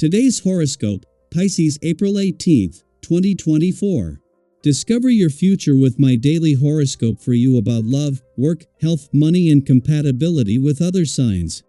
Today's horoscope, Pisces, April 18th, 2024. Discover your future with my daily horoscope for you about love, work, health, money, and compatibility with other signs.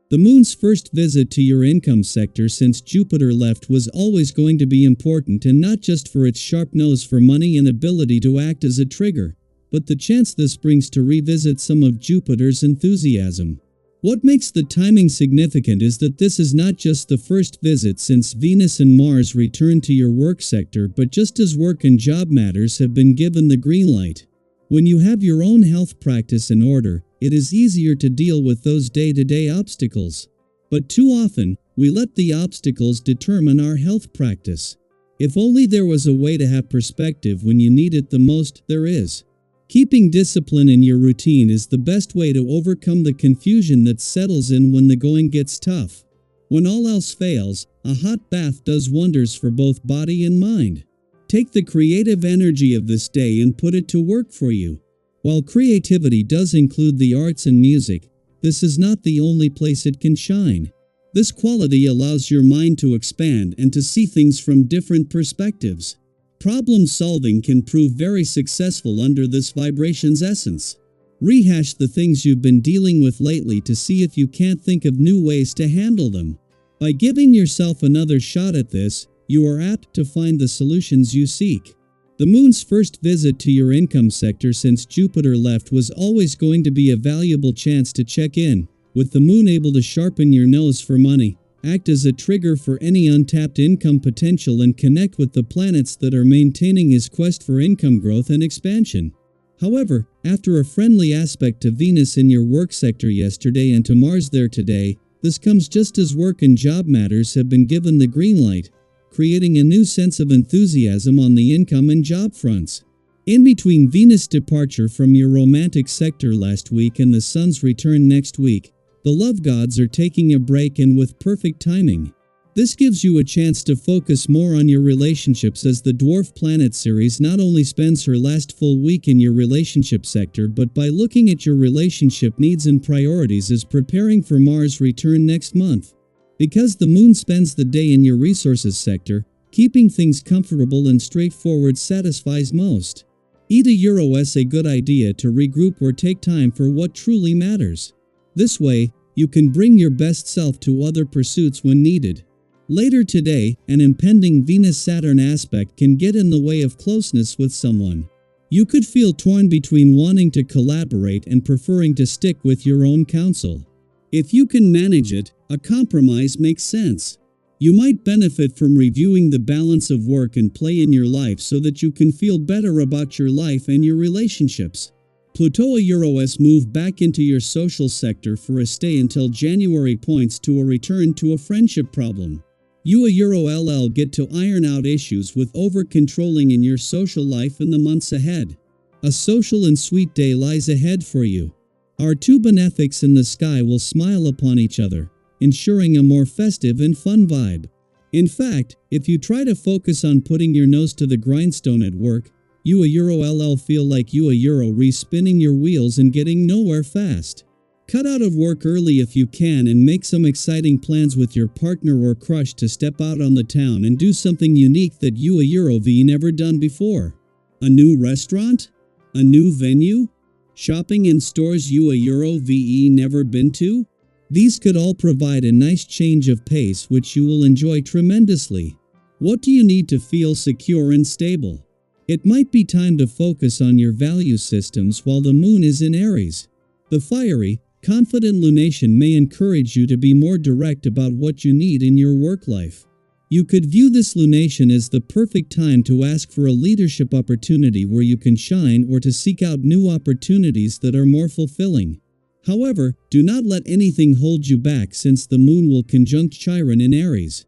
The moon's first visit to your income sector since Jupiter left was always going to be important, and not just for its sharp nose for money and ability to act as a trigger, but the chance this brings to revisit some of Jupiter's enthusiasm. What makes the timing significant is that this is not just the first visit since Venus and Mars returned to your work sector, but just as work and job matters have been given the green light. When you have your own health practice in order, it is easier to deal with those day-to-day obstacles. But too often, we let the obstacles determine our health practice. If only there was a way to have perspective when you need it the most, there is. Keeping discipline in your routine is the best way to overcome the confusion that settles in when the going gets tough. When all else fails, a hot bath does wonders for both body and mind. Take the creative energy of this day and put it to work for you. While creativity does include the arts and music, this is not the only place it can shine. This quality allows your mind to expand and to see things from different perspectives. Problem solving can prove very successful under this vibration's essence. Rehash the things you've been dealing with lately to see if you can't think of new ways to handle them. By giving yourself another shot at this, you are apt to find the solutions you seek. The moon's first visit to your income sector since Jupiter left was always going to be a valuable chance to check in, with the moon able to sharpen your nose for money, act as a trigger for any untapped income potential, and connect with the planets that are maintaining his quest for income growth and expansion. However, after a friendly aspect to Venus in your work sector yesterday and to Mars there today, this comes just as work and job matters have been given the green light, creating a new sense of enthusiasm on the income and job fronts. In between Venus' departure from your romantic sector last week and the Sun's return next week, the love gods are taking a break, and with perfect timing. This gives you a chance to focus more on your relationships, as the dwarf planet Ceres not only spends her last full week in your relationship sector, but by looking at your relationship needs and priorities is preparing for Mars' return next month. Because the moon spends the day in your resources sector, keeping things comfortable and straightforward satisfies most. Eat a Euro is a good idea to regroup or take time for what truly matters. This way, you can bring your best self to other pursuits when needed. Later today, an impending Venus-Saturn aspect can get in the way of closeness with someone. You could feel torn between wanting to collaborate and preferring to stick with your own counsel. If you can manage it, a compromise makes sense. You might benefit from reviewing the balance of work and play in your life so that you can feel better about your life and your relationships. Pluto Euro-S move back into your social sector for a stay until January points to a return to a friendship problem. You a Euro LL get to iron out issues with over-controlling in your social life in the months ahead. A social and sweet day lies ahead for you. Our two benefics in the sky will smile upon each other, ensuring a more festive and fun vibe. In fact, if you try to focus on putting your nose to the grindstone at work, you a Euro LL feel like you a Euro re-spinning your wheels and getting nowhere fast. Cut out of work early if you can and make some exciting plans with your partner or crush to step out on the town and do something unique that you a Euro V never done before. A new restaurant? A new venue? Shopping in stores you a Euro VE never been to? These could all provide a nice change of pace which you will enjoy tremendously. What do you need to feel secure and stable? It might be time to focus on your value systems while the moon is in Aries. The fiery, confident lunation may encourage you to be more direct about what you need in your work life. You could view this lunation as the perfect time to ask for a leadership opportunity where you can shine, or to seek out new opportunities that are more fulfilling. However, do not let anything hold you back since the moon will conjunct Chiron in Aries.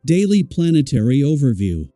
Daily Planetary Overview.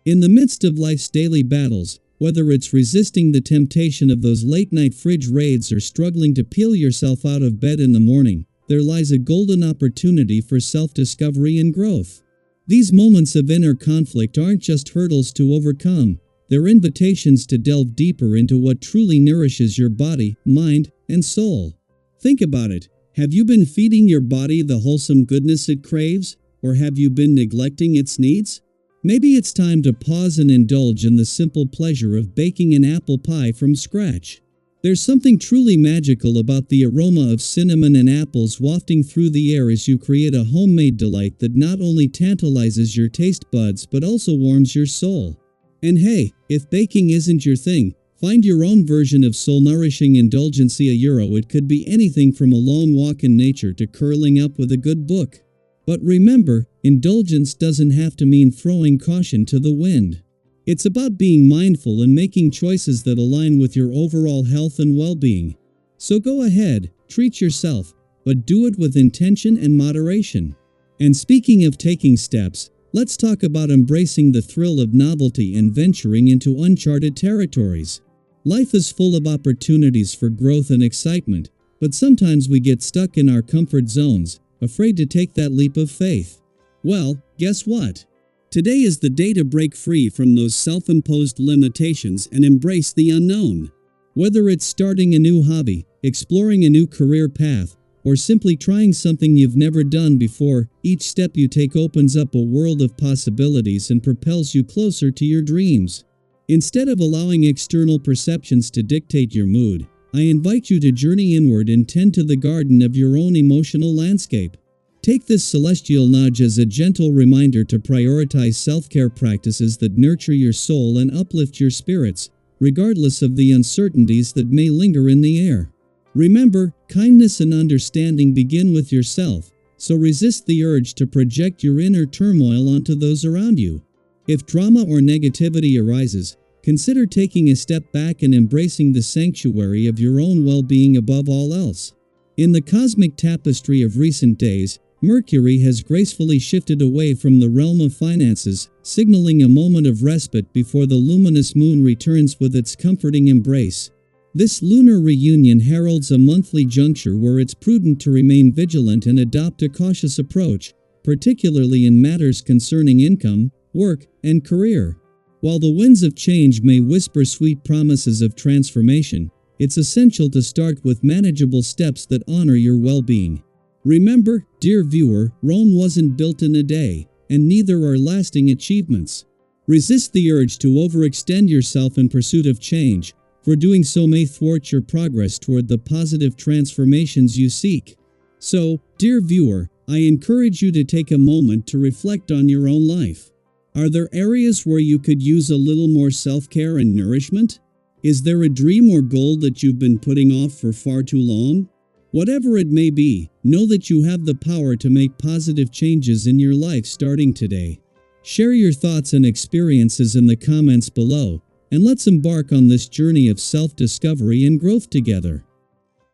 In the midst of life's daily battles, whether it's resisting the temptation of those late-night fridge raids or struggling to peel yourself out of bed in the morning, there lies a golden opportunity for self-discovery and growth. These moments of inner conflict aren't just hurdles to overcome, they're invitations to delve deeper into what truly nourishes your body, mind, and soul. Think about it. Have you been feeding your body the wholesome goodness it craves, or have you been neglecting its needs? Maybe it's time to pause and indulge in the simple pleasure of baking an apple pie from scratch. There's something truly magical about the aroma of cinnamon and apples wafting through the air as you create a homemade delight that not only tantalizes your taste buds but also warms your soul. And hey, if baking isn't your thing, find your own version of soul-nourishing indulgency. It could be anything from a long walk in nature to curling up with a good book. But remember, indulgence doesn't have to mean throwing caution to the wind. It's about being mindful and making choices that align with your overall health and well-being. So go ahead, treat yourself, but do it with intention and moderation. And speaking of taking steps, let's talk about embracing the thrill of novelty and venturing into uncharted territories. Life is full of opportunities for growth and excitement, but sometimes we get stuck in our comfort zones, afraid to take that leap of faith. Well, guess what? Today is the day to break free from those self-imposed limitations and embrace the unknown. Whether it's starting a new hobby, exploring a new career path, or simply trying something you've never done before, each step you take opens up a world of possibilities and propels you closer to your dreams. Instead of allowing external perceptions to dictate your mood, I invite you to journey inward and tend to the garden of your own emotional landscape. Take this celestial nudge as a gentle reminder to prioritize self-care practices that nurture your soul and uplift your spirits, regardless of the uncertainties that may linger in the air. Remember, kindness and understanding begin with yourself, so resist the urge to project your inner turmoil onto those around you. If drama or negativity arises, consider taking a step back and embracing the sanctuary of your own well-being above all else. In the cosmic tapestry of recent days, Mercury has gracefully shifted away from the realm of finances, signaling a moment of respite before the luminous moon returns with its comforting embrace. This lunar reunion heralds a monthly juncture where it's prudent to remain vigilant and adopt a cautious approach, particularly in matters concerning income, work, and career. While the winds of change may whisper sweet promises of transformation, it's essential to start with manageable steps that honor your well-being. Remember, dear viewer, Rome wasn't built in a day, and neither are lasting achievements. Resist the urge to overextend yourself in pursuit of change, for doing so may thwart your progress toward the positive transformations you seek. So, dear viewer, I encourage you to take a moment to reflect on your own life. Are there areas where you could use a little more self-care and nourishment? Is there a dream or goal that you've been putting off for far too long? Whatever it may be, know that you have the power to make positive changes in your life starting today. Share your thoughts and experiences in the comments below, and let's embark on this journey of self-discovery and growth together.